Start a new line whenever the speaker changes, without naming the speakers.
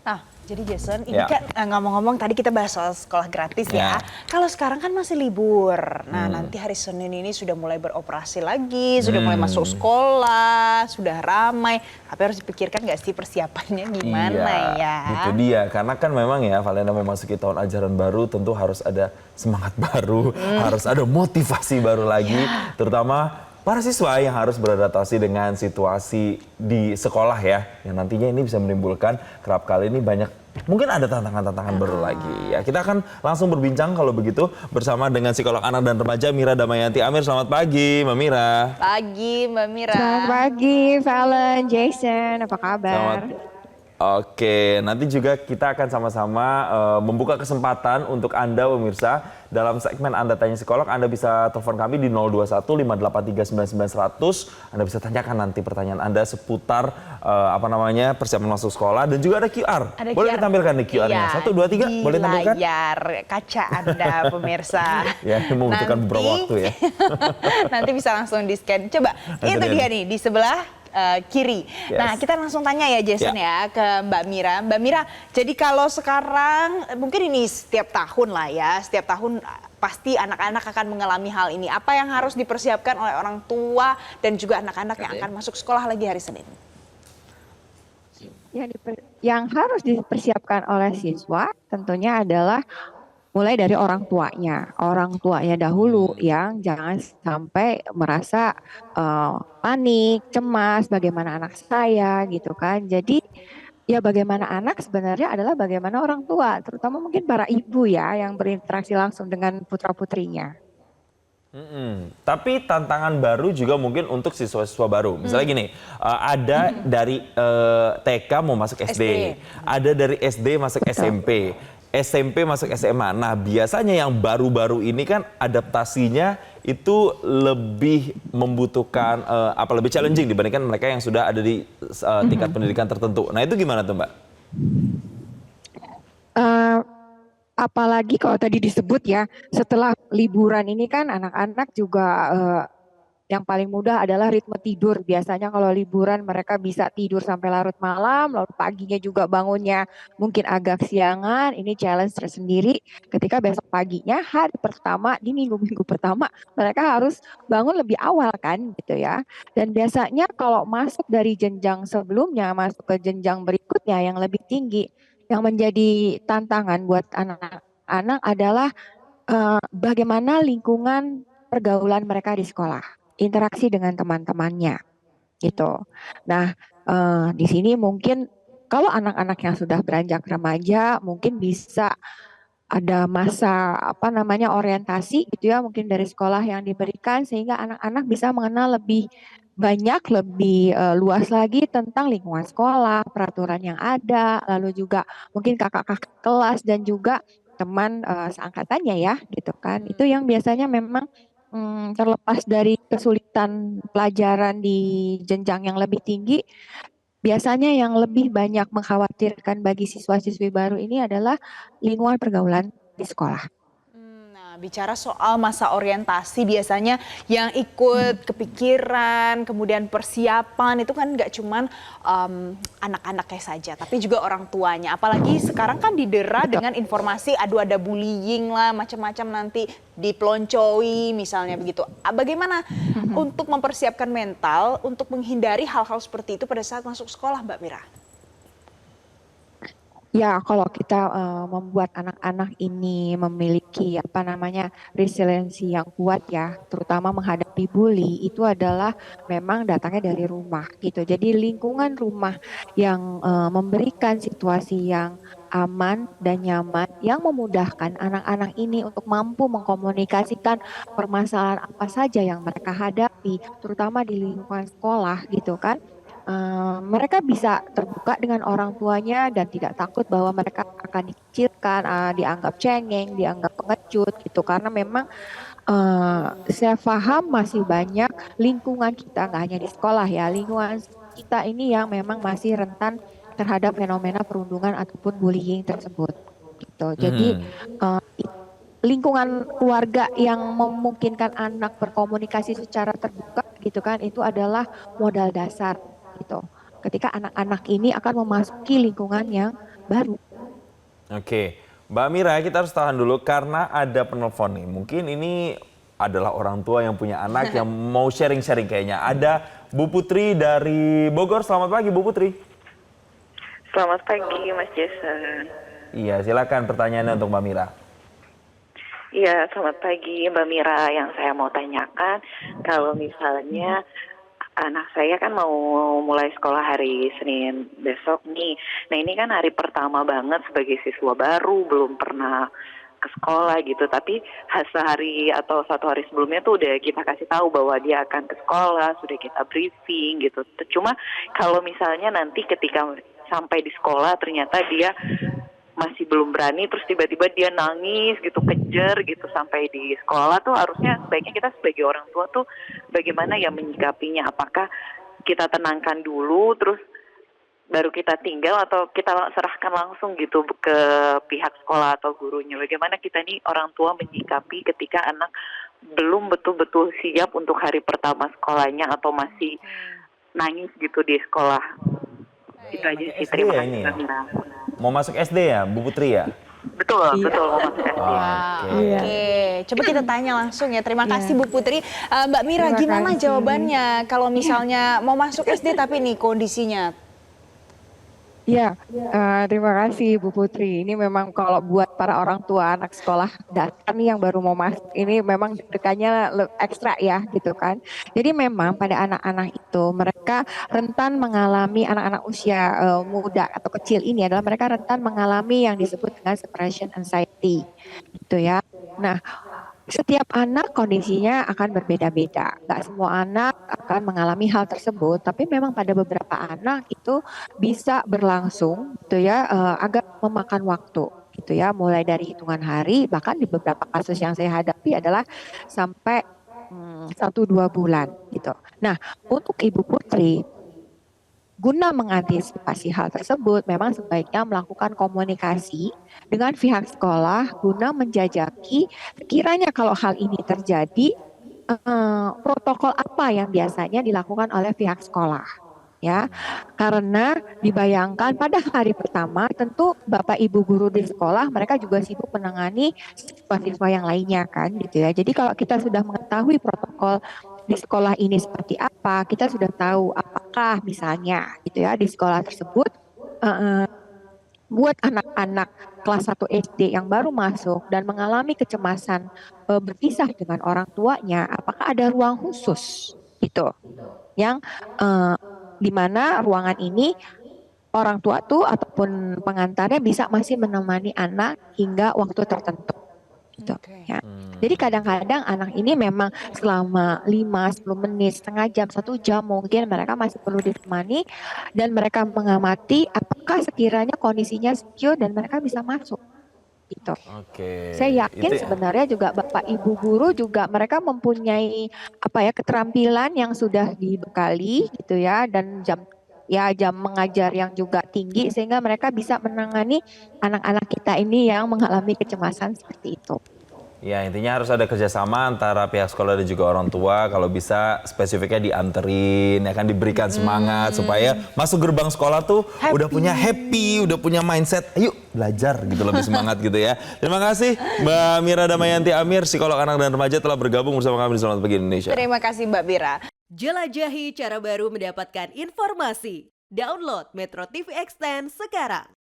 Nah, jadi Jason, ini
Ya.
kan ngomong-ngomong tadi kita bahas soal sekolah gratis ya.
Ya.
Kalau sekarang kan masih libur. Nah, nanti hari Senin ini sudah mulai beroperasi lagi, sudah mulai masuk sekolah, sudah ramai. Tapi harus dipikirkan nggak sih persiapannya gimana ya?
Itu dia. Karena kan memang ya Valena memasuki tahun ajaran baru tentu harus ada semangat baru, harus ada motivasi baru lagi, terutama para siswa yang harus beradaptasi dengan situasi di sekolah ya, yang nantinya ini bisa menimbulkan kerap kali ini banyak mungkin ada tantangan-tantangan baru lagi ya. Kita akan langsung berbincang kalau begitu bersama dengan psikolog anak dan remaja Mira Damayanti Amir. Selamat pagi Mbak Mira.
Pagi Mbak Mira.
Selamat pagi, Valen, Jason, apa kabar?
Oke, nanti juga kita akan sama-sama membuka kesempatan untuk Anda pemirsa. Dalam segmen Anda Tanya Psikolog, Anda bisa telepon kami di 021 583 99 100. Anda bisa tanyakan nanti pertanyaan Anda seputar persiapan masuk sekolah, dan juga ada QR. Boleh ditampilkan di QR-nya.
Iya,
1, 2, 3, boleh tampilkan?
Di layar kaca Anda pemirsa.
Ya, membutuhkan beberapa waktu ya.
Nanti bisa langsung di-scan. Coba, itu dia nih di sebelah kiri.
Yes.
Nah, kita langsung tanya ya Jason ya ke Mbak Mira. Mbak Mira, jadi kalau sekarang mungkin ini setiap tahun lah ya, setiap tahun pasti anak-anak akan mengalami hal ini. Apa yang harus dipersiapkan oleh orang tua dan juga anak-anak yang akan masuk sekolah lagi hari Senin?
Yang harus dipersiapkan oleh siswa tentunya adalah mulai dari orang tuanya dahulu yang jangan sampai merasa panik, cemas, bagaimana anak saya gitu kan. Jadi ya bagaimana anak sebenarnya adalah bagaimana orang tua, terutama mungkin para ibu ya yang berinteraksi langsung dengan putra-putrinya.
Tapi tantangan baru juga mungkin untuk siswa-siswa baru. Misalnya gini, ada dari TK mau masuk SD, ada dari SD masuk SMP, SMP masuk SMA. Nah, biasanya yang baru-baru ini kan adaptasinya itu lebih membutuhkan lebih challenging dibandingkan mereka yang sudah ada di tingkat pendidikan tertentu. Nah, itu gimana tuh, Mbak?
Apalagi kalau tadi disebut ya, setelah liburan ini kan anak-anak juga yang paling mudah adalah ritme tidur. Biasanya kalau liburan mereka bisa tidur sampai larut malam, lalu paginya juga bangunnya mungkin agak siangan. Ini challenge tersendiri ketika besok paginya hari pertama di minggu-minggu pertama mereka harus bangun lebih awal kan gitu ya. Dan biasanya kalau masuk dari jenjang sebelumnya masuk ke jenjang berikutnya yang lebih tinggi, yang menjadi tantangan buat anak-anak adalah bagaimana lingkungan pergaulan mereka di sekolah, interaksi dengan teman-temannya, gitu. Nah, di sini mungkin kalau anak-anak yang sudah beranjak remaja, mungkin bisa ada masa orientasi gitu ya, mungkin dari sekolah yang diberikan sehingga anak-anak bisa mengenal lebih banyak, lebih luas lagi tentang lingkungan sekolah, peraturan yang ada, lalu juga mungkin kakak-kakak kelas dan juga teman seangkatannya ya, gitu kan. Itu yang biasanya memang terlepas dari kesulitan pelajaran di jenjang yang lebih tinggi, biasanya yang lebih banyak mengkhawatirkan bagi siswa-siswi baru ini adalah lingkungan pergaulan di sekolah.
Bicara soal masa orientasi, biasanya yang ikut kepikiran, kemudian persiapan itu kan nggak cuman anak-anaknya saja, tapi juga orang tuanya. Apalagi sekarang kan didera dengan informasi, ada bullying lah, macam-macam nanti dipeloncoi misalnya begitu. Bagaimana untuk mempersiapkan mental untuk menghindari hal-hal seperti itu pada saat masuk sekolah, Mbak Mira?
Ya, kalau kita membuat anak-anak ini memiliki resiliensi yang kuat ya, terutama menghadapi bully, itu adalah memang datangnya dari rumah gitu. Jadi lingkungan rumah yang memberikan situasi yang aman dan nyaman, yang memudahkan anak-anak ini untuk mampu mengkomunikasikan permasalahan apa saja yang mereka hadapi, terutama di lingkungan sekolah gitu kan. Mereka bisa terbuka dengan orang tuanya dan tidak takut bahwa mereka akan dikecilkan, dianggap cengeng, dianggap pengecut gitu. Karena memang saya paham masih banyak lingkungan kita, nggak hanya di sekolah ya, lingkungan kita ini yang memang masih rentan terhadap fenomena perundungan ataupun bullying tersebut. Gitu. Jadi lingkungan keluarga yang memungkinkan anak berkomunikasi secara terbuka gitu kan, itu adalah modal dasar gitu. Ketika anak-anak ini akan memasuki lingkungan yang baru.
Oke, Mbak Mira, kita harus tahan dulu karena ada penelpon nih. Mungkin ini adalah orang tua yang punya anak yang mau sharing-sharing kayaknya. Ada Bu Putri dari Bogor. Selamat pagi, Bu Putri.
Selamat pagi, Mas Jason.
Iya, silakan pertanyaannya untuk Mbak Mira.
Iya, selamat pagi Mbak Mira. Yang saya mau tanyakan, kalau misalnya anak saya kan mau mulai sekolah hari Senin besok nih. Nah ini kan hari pertama banget sebagai siswa baru, belum pernah ke sekolah gitu. Tapi sehari atau 1 hari sebelumnya tuh udah kita kasih tahu bahwa dia akan ke sekolah, sudah kita briefing gitu. Cuma kalau misalnya nanti ketika sampai di sekolah ternyata dia masih belum berani, terus tiba-tiba dia nangis gitu, kejer gitu sampai di sekolah, tuh harusnya sebaiknya kita sebagai orang tua tuh bagaimana ya menyikapinya? Apakah kita tenangkan dulu terus baru kita tinggal, atau kita serahkan langsung gitu ke pihak sekolah atau gurunya? Bagaimana kita nih orang tua menyikapi ketika anak belum betul-betul siap untuk hari pertama sekolahnya atau masih nangis gitu di sekolah? Itu aja sih.
SD
Terima
ya
kasih
ini
Mbak
ya?
Mira.
Mau masuk SD ya, Bu Putri ya?
Betul, betul mau masuk SD.
Wah,
Oke.
oke. Coba kita tanya langsung ya. Terima kasih Bu Putri. Mbak Mira,
Terima
gimana
kasih.
jawabannya kalau misalnya mau masuk SD tapi nih kondisinya?
Ya, terima kasih Bu Putri. Ini memang kalau buat para orang tua anak sekolah dasar nih yang baru mau masuk, ini memang deg-degannya ekstra ya gitu kan. Jadi memang pada anak-anak itu mereka rentan mengalami, anak-anak usia muda atau kecil ini adalah mereka rentan mengalami yang disebut dengan separation anxiety gitu ya. Nah, setiap anak kondisinya akan berbeda-beda. Nggak semua anak akan mengalami hal tersebut, tapi memang pada beberapa anak itu bisa berlangsung, gitu ya, agak memakan waktu, gitu ya, mulai dari hitungan hari, bahkan di beberapa kasus yang saya hadapi adalah sampai 1-2 bulan, gitu. Nah, untuk Ibu Putri, guna mengantisipasi hal tersebut, memang sebaiknya melakukan komunikasi dengan pihak sekolah guna menjajaki sekiranya kalau hal ini terjadi, protokol apa yang biasanya dilakukan oleh pihak sekolah. Ya, karena dibayangkan pada hari pertama tentu Bapak Ibu guru di sekolah mereka juga sibuk menangani siswa-siswa yang lainnya kan gitu ya. Jadi kalau kita sudah mengetahui protokol di sekolah ini seperti apa, kita sudah tahu apakah misalnya gitu ya di sekolah tersebut buat anak-anak kelas 1 SD yang baru masuk dan mengalami kecemasan berpisah dengan orang tuanya, apakah ada ruang khusus gitu yang di mana ruangan ini orang tua tuh ataupun pengantarnya bisa masih menemani anak hingga waktu tertentu gitu ya. Jadi kadang-kadang anak ini memang selama 5-10 menit, setengah jam, 1 jam mungkin mereka masih perlu ditemani dan mereka mengamati apakah sekiranya kondisinya secure dan mereka bisa masuk gitu.
Oke.
Saya yakin
Itu-
sebenarnya juga Bapak Ibu guru juga mereka mempunyai apa ya keterampilan yang sudah dibekali gitu ya dan jam mengajar yang juga tinggi sehingga mereka bisa menangani anak-anak kita ini yang mengalami kecemasan seperti itu.
Ya, intinya harus ada kerjasama antara pihak sekolah dan juga orang tua. Kalau bisa spesifiknya dianterin, ya kan diberikan semangat supaya masuk gerbang sekolah tuh udah punya happy, udah punya mindset, ayo belajar gitu, lebih semangat gitu ya. Terima kasih Mbak Mira Damayanti Amir, psikolog anak dan remaja telah bergabung bersama kami di Selamat Pagi Indonesia.
Terima kasih Mbak Mira.
Jelajahi cara baru mendapatkan informasi. Download Metro TV Extend sekarang.